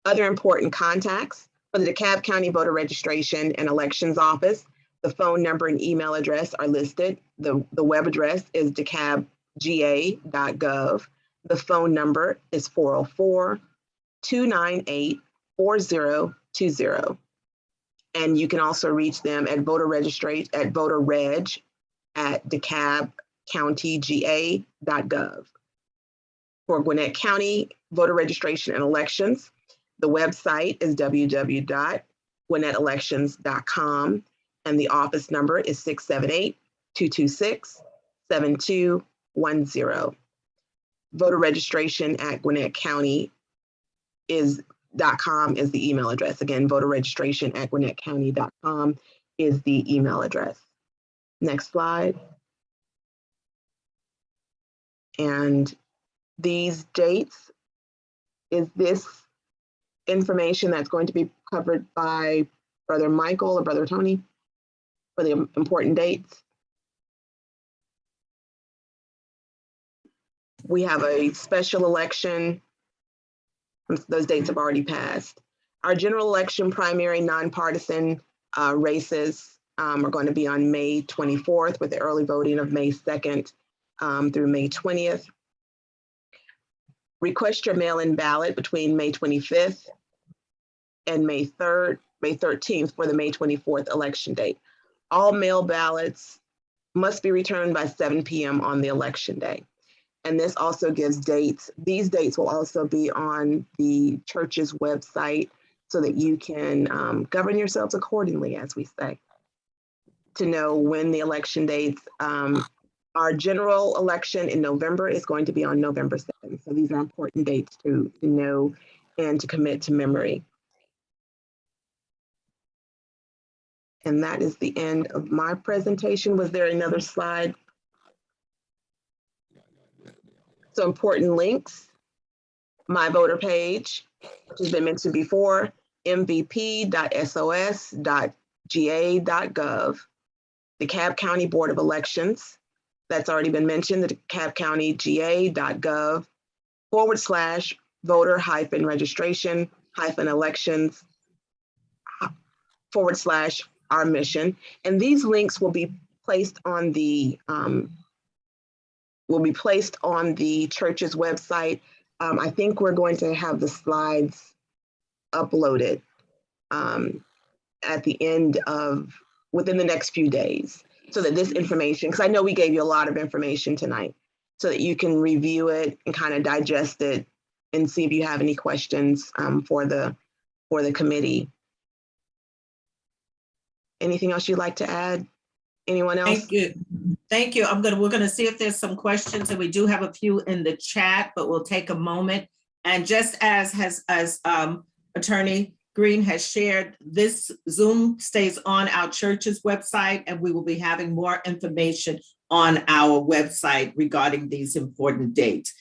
Other important contacts for the DeKalb County Voter Registration and Elections Office. The phone number and email address are listed. The web address is decabga.gov. The phone number is 404-298-4020. And you can also reach them at voterreg@decabcountyga.gov. For Gwinnett County Voter Registration and Elections, the website is www.gwinettelections.com. And the office number is 678-226-7210. Voter registration at Gwinnett County .com is the email address. Again, voter registration at GwinnettCounty.com is the email address. Next slide. And these dates is this information that's going to be covered by Brother Michael or Brother Tony for the important dates. We have a special election. Those dates have already passed. Our general election primary nonpartisan races are going to be on May 24th with the early voting of May 2nd through May 20th. Request your mail-in ballot between May 25th and May 13th for the May 24th election date. All mail ballots must be returned by 7 p.m. on the election day. And this also gives dates. These dates will also be on the church's website so that you can govern yourselves accordingly, as we say, to know when the election dates. Our general election in November is going to be on November 2nd. So these are important dates to know and to commit to memory. And that is the end of my presentation. Was there another slide? So important links, my voter page, which has been mentioned before, mvp.sos.ga.gov, DeKalb County Board of Elections, that's already been mentioned, the DeKalb County ga.gov /voter-registration-elections /our mission. And these links will be placed on the church's website. I think we're going to have the slides uploaded at the end within the next few days, so that this information, because I know we gave you a lot of information tonight, so that you can review it and kind of digest it and see if you have any questions for the committee. Anything else you'd like to add? Anyone else? Thank you. Thank you. We're gonna see if there's some questions, and we do have a few in the chat, but we'll take a moment. And just as Attorney Green has shared, this Zoom stays on our church's website, and we will be having more information on our website regarding these important dates.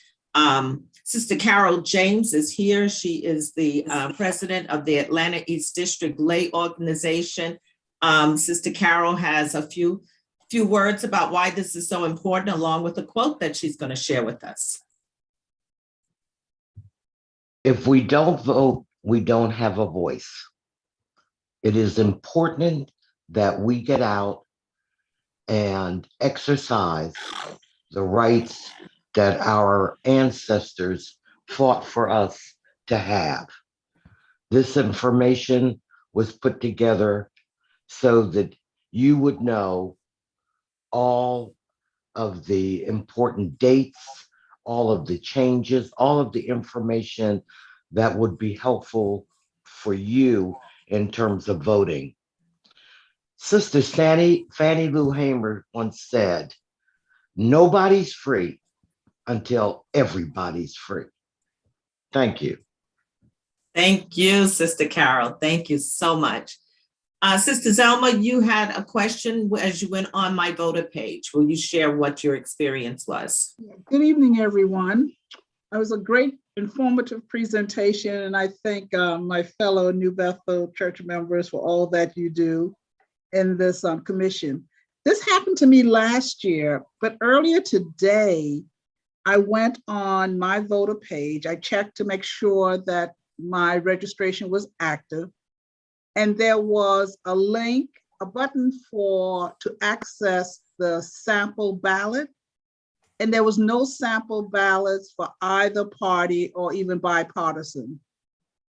Sister Carol James is here. She is the president of the Atlanta East District Lay Organization. Sister Carol has a few words about why this is so important, along with a quote that she's going to share with us. If we don't vote, we don't have a voice. It is important that we get out and exercise the rights that our ancestors fought for us to have. This information was put together so that you would know all of the important dates, all of the changes, all of the information that would be helpful for you in terms of voting. Sister Fannie Lou Hamer once said, nobody's free until everybody's free. Thank you. Thank you, Sister Carol. Thank you so much. Sister Zelma, you had a question as you went on my voter page. Will you share what your experience was? Good evening, everyone. It was a great informative presentation, and I thank my fellow New Bethel church members for all that you do in this commission. This happened to me last year, but earlier today, I went on my voter page. I checked to make sure that my registration was active, and there was a link, a button to access the sample ballot, and there was no sample ballots for either party or even bipartisan.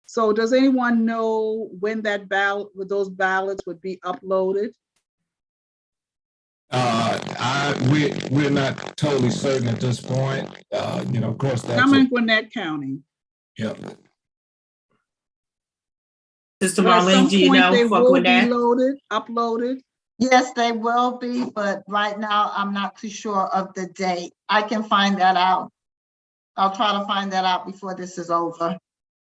So does anyone know when those ballots would be uploaded? We're not totally certain at this point. Of course, that's I'm in Gwinnett County. Yep. Sister But at Marlene, some do you point know they for will be Gwinnett? uploaded? Yes, they will be, but right now I'm not too sure of the date. I can find that out. I'll try to find that out before this is over.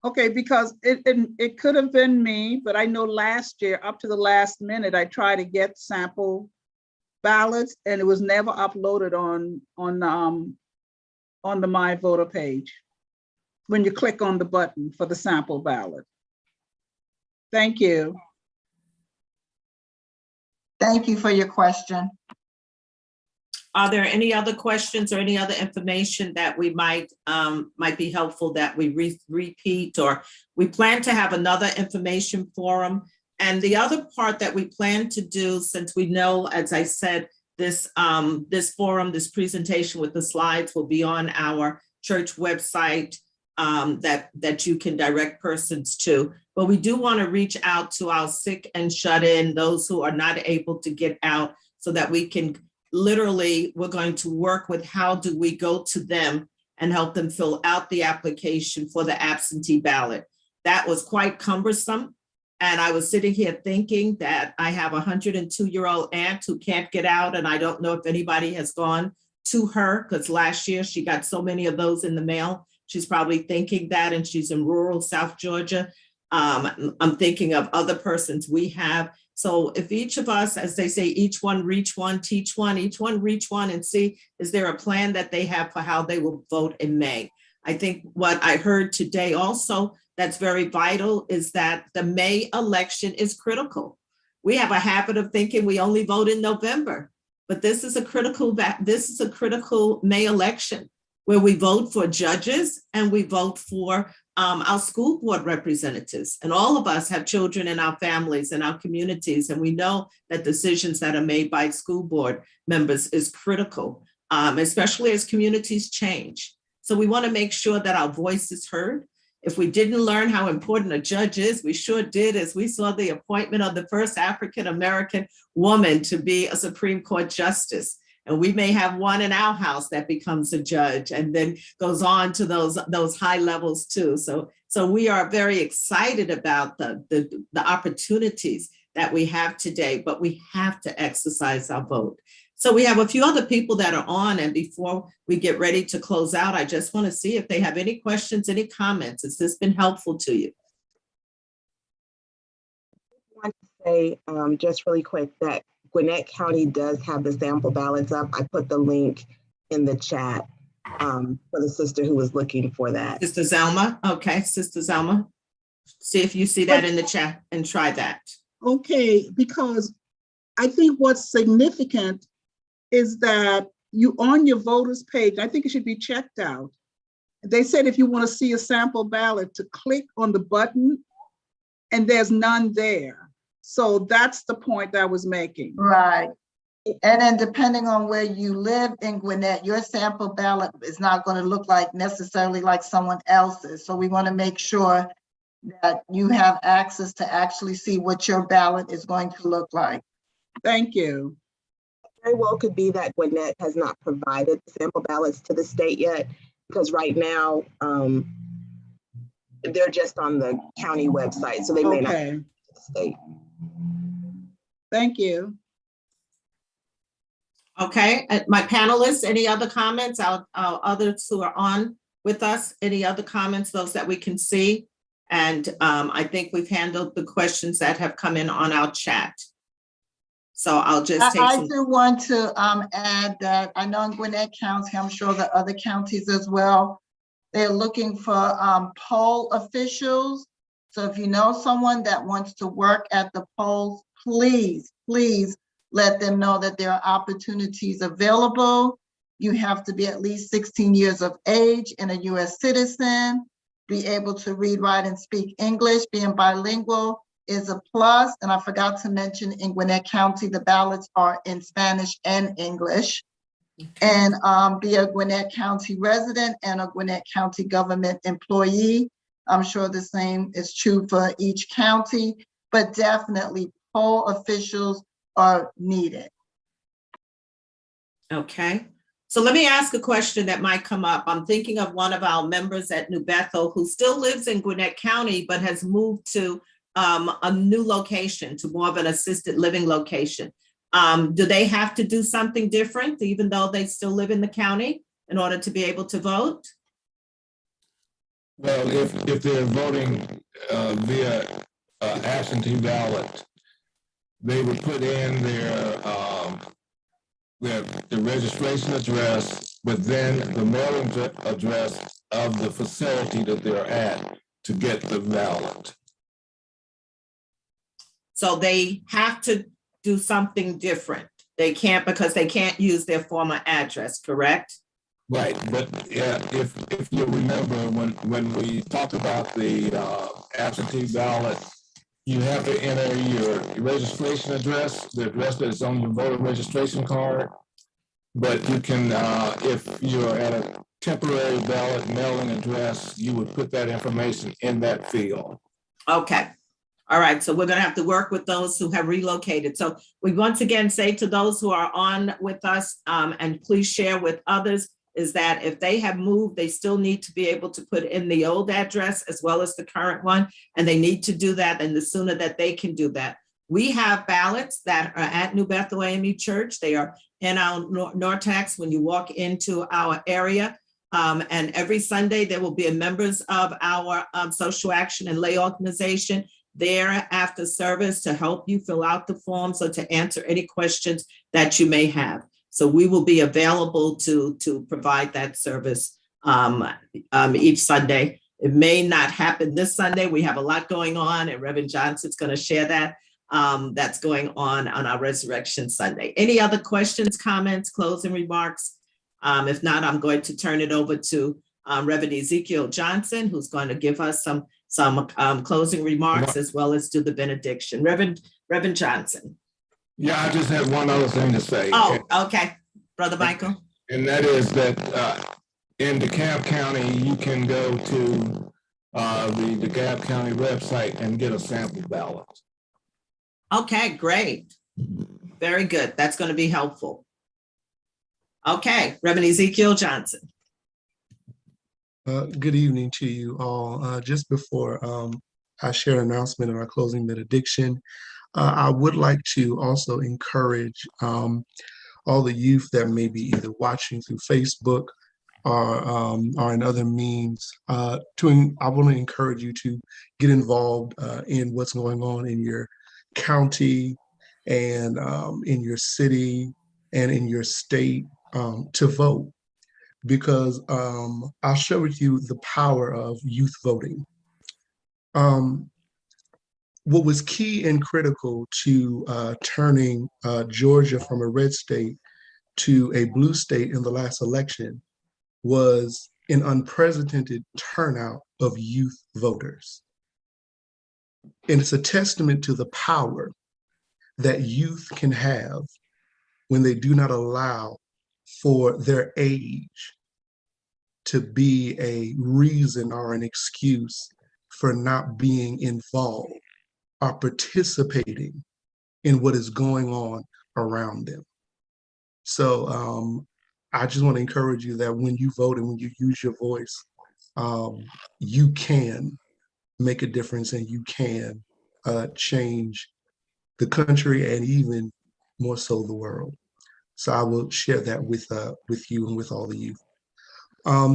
Okay, because it could have been me, but I know last year, up to the last minute, I tried to get sample ballots and it was never uploaded on the My Voter page when you click on the button for the sample ballot. Thank you. Thank you for your question. Are there any other questions or any other information that we might be helpful that we repeat, or we plan to have another information forum? And the other part that we plan to do, since we know, as I said, this forum, this presentation with the slides will be on our church website that you can direct persons to. But we do want to reach out to our sick and shut in, those who are not able to get out, so that we can literally, we're going to work with how do we go to them and help them fill out the application for the absentee ballot. That was quite cumbersome. And I was sitting here thinking that I have a 102-year-old aunt who can't get out, and I don't know if anybody has gone to her, because last year she got so many of those in the mail. She's probably thinking that, and she's in rural South Georgia. I'm thinking of other persons we have. So if each of us, as they say, each one reach one, teach one, each one reach one, and see, is there a plan that they have for how they will vote in May? I think what I heard today also that's very vital is that the May election is critical. We have a habit of thinking we only vote in November, but this is a critical May election where we vote for judges and we vote for our school board representatives. And all of us have children in our families and our communities, and we know that decisions that are made by school board members is critical, especially as communities change. So we want to make sure that our voice is heard. If we didn't learn how important a judge is, we sure did, as we saw the appointment of the first African-American woman to be a Supreme Court justice. And we may have one in our house that becomes a judge and then goes on to those high levels too. So we are very excited about the opportunities that we have today, but we have to exercise our vote. So we have a few other people that are on, and before we get ready to close out, I just want to see if they have any questions, any comments. Has this been helpful to you? I want to say just really quick that Gwinnett County does have the sample ballots up. I put the link in the chat for the sister who was looking for that. Sister Zelma, okay, Sister Zelma. See if you see that in the chat and try that. Okay, because I think what's significant is that you on your voters page, I think it should be checked out. They said if you want to see a sample ballot, to click on the button, and there's none there. So that's the point I was making. Right. And then depending on where you live in Gwinnett, your sample ballot is not going to look like necessarily like someone else's. So we want to make sure that you have access to actually see what your ballot is going to look like. Thank you. Very well could be that Gwinnett has not provided sample ballots to the state yet, because right now they're just on the county website, so they may not Okay. be to the state. Thank you. Okay, my panelists, any other comments? Our others who are on with us, any other comments, those that we can see? And I think we've handled the questions that have come in on our chat. So I'll just take I some. do want to add that I know in Gwinnett County, I'm sure the other counties as well, they're looking for poll officials. So if you know someone that wants to work at the polls, please, please let them know that there are opportunities available. You have to be at least 16 years of age and a US citizen, be able to read, write, and speak English. Being bilingual is a plus. And I forgot to mention in Gwinnett County, the ballots are in Spanish and English. And be a Gwinnett County resident and a Gwinnett County government employee. I'm sure the same is true for each county, but definitely poll officials are needed. Okay, so let me ask a question that might come up. I'm thinking of one of our members at New Bethel who still lives in Gwinnett County, but has moved to a new location, to more of an assisted living location. Do they have to do something different, even though they still live in the county, in order to be able to vote? Well, if they're voting via absentee ballot, they would put in their registration address, but then the mailing address of the facility that they're at to get the ballot. So they have to do something different. They can't, because they can't use their former address, correct? Right, but if you remember when we talked about the absentee ballot, you have to enter your registration address, the address that is on your voter registration card. But you can, if you're at a temporary ballot mailing address, you would put that information in that field. Okay. All right, so we're gonna have to work with those who have relocated. So we once again say to those who are on with us, and please share with others, is that if they have moved, they still need to be able to put in the old address as well as the current one, and they need to do that, and the sooner that they can do that. We have ballots that are at New Bethel AME Church. They are in our Nortex when you walk into our area. And every Sunday, there will be members of our social action and lay organization there after service to help you fill out the forms or to answer any questions that you may have. So we will be available to provide that service each Sunday. It may not happen this Sunday. We have a lot going on, and Reverend Johnson's going to share that. That's going on our Resurrection Sunday. Any other questions, comments, closing remarks? If not, I'm going to turn it over to Reverend Ezekiel Johnson, who's going to give us some closing remarks as well as do the benediction. Reverend Johnson. Yeah, I just had one other thing to say. Oh, okay, Brother Michael. And that is that in DeKalb County, you can go to the DeKalb County website and get a sample ballot. Okay, great. Very good. That's going to be helpful. Okay, Reverend Ezekiel Johnson. Good evening to you all. Just before I share an announcement of our closing benediction, I would like to also encourage all the youth that may be either watching through Facebook or in other means. I want to encourage you to get involved in what's going on in your county and in your city and in your state to vote. Because I'll share with you the power of youth voting. What was key and critical to turning Georgia from a red state to a blue state in the last election was an unprecedented turnout of youth voters. And it's a testament to the power that youth can have when they do not allow for their age to be a reason or an excuse for not being involved or participating in what is going on around them. So I just want to encourage you that when you vote and when you use your voice, you can make a difference and you can change the country and even more so the world. So I will share that with you and with all of you.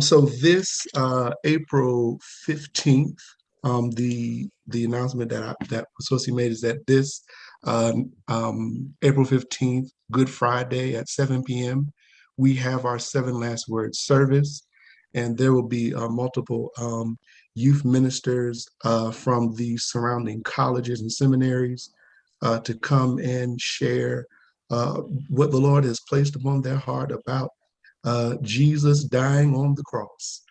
So this April 15th, the announcement that Sosi made is that this April 15th, Good Friday at 7 p.m., we have our 7 Last Words service, and there will be multiple youth ministers from the surrounding colleges and seminaries to come and share what the Lord has placed upon their heart about Jesus dying on the cross.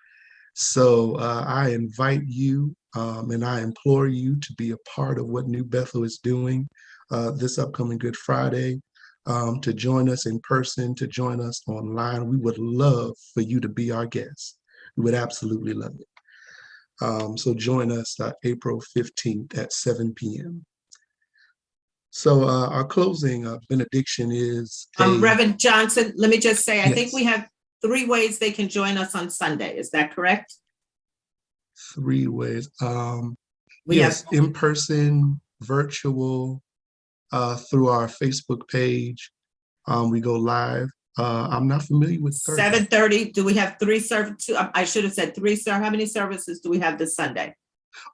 So I invite you and I implore you to be a part of what New Bethel is doing this upcoming Good Friday, to join us in person, to join us online. We would love for you to be our guest. We would absolutely love it. So join us April 15th at 7 p.m. So our closing benediction is Reverend Johnson, let me just say, I think Yes. we have 3 ways they can join us on Sunday. Is that correct? 3 ways. We Yes, have in person, virtual, through our Facebook page. We go live. I'm not familiar with Thursday. 7:30. Do we have 3 services? I should have said 3, sir. How many services do we have this Sunday?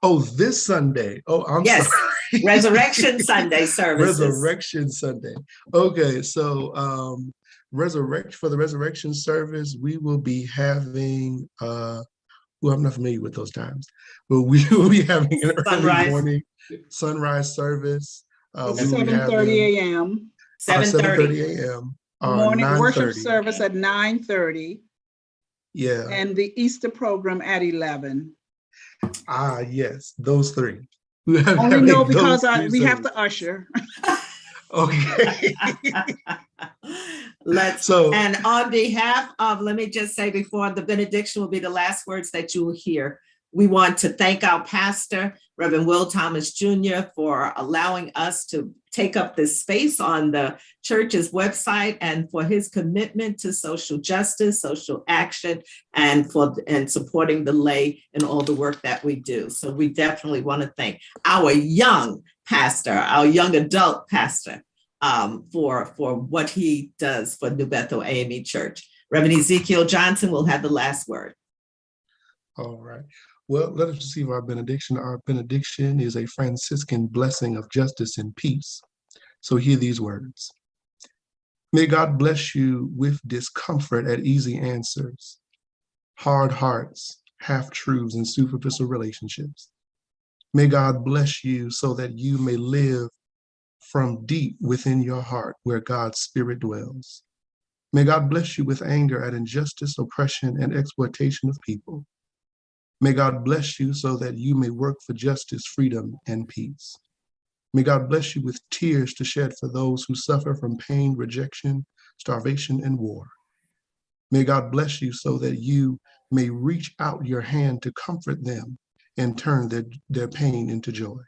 Oh, this Sunday. Oh, I'm Yes, sorry. Resurrection Sunday services. Resurrection Sunday. Okay, so for the resurrection service, we will be having well, I'm not familiar with those times, but we will be having an early morning sunrise service. At We will be 7:30 a.m. 7:30 a.m. Morning worship 9:30. service at 9:30. Yeah. And the Easter program at 11. Yes, those 3. Only know because we have to usher. Okay. And on behalf of, let me just say before the benediction will be the last words that you will hear, we want to thank our pastor, Reverend Will Thomas Jr., for allowing us to take up this space on the church's website and for his commitment to social justice, social action, and supporting the lay in all the work that we do. So we definitely want to thank our young pastor, our young adult pastor, for what he does for New Bethel AME Church. Reverend Ezekiel Johnson will have the last word. All right. Well, let us receive our benediction. Our benediction is a Franciscan blessing of justice and peace. So hear these words. May God bless you with discomfort at easy answers, hard hearts, half-truths, and superficial relationships. May God bless you so that you may live from deep within your heart where God's Spirit dwells. May God bless you with anger at injustice, oppression, and exploitation of people. May God bless you so that you may work for justice, freedom, and peace. May God bless you with tears to shed for those who suffer from pain, rejection, starvation, and war. May God bless you so that you may reach out your hand to comfort them and turn their pain into joy.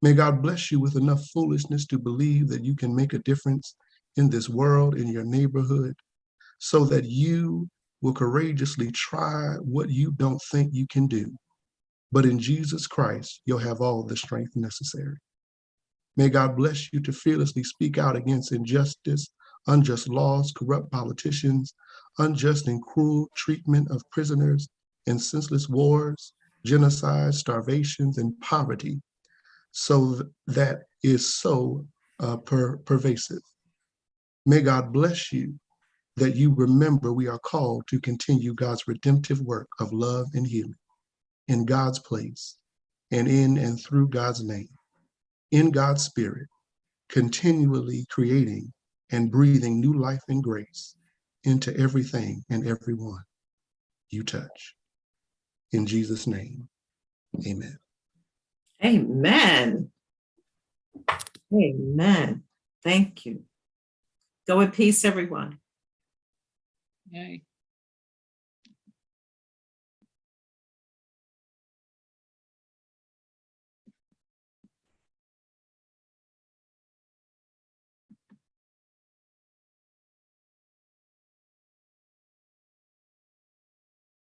May God bless you with enough foolishness to believe that you can make a difference in this world, in your neighborhood, so that you will courageously try what you don't think you can do. But in Jesus Christ, you'll have all the strength necessary. May God bless you to fearlessly speak out against injustice, unjust laws, corrupt politicians, unjust and cruel treatment of prisoners, and senseless wars, genocide, starvations, and poverty. So that is so pervasive. May God bless you that you remember we are called to continue God's redemptive work of love and healing in God's place and in and through God's name, in God's Spirit, continually creating and breathing new life and grace into everything and everyone. you touch. In Jesus' name, amen. Amen. Amen. Thank you. Go in peace, everyone. Yay.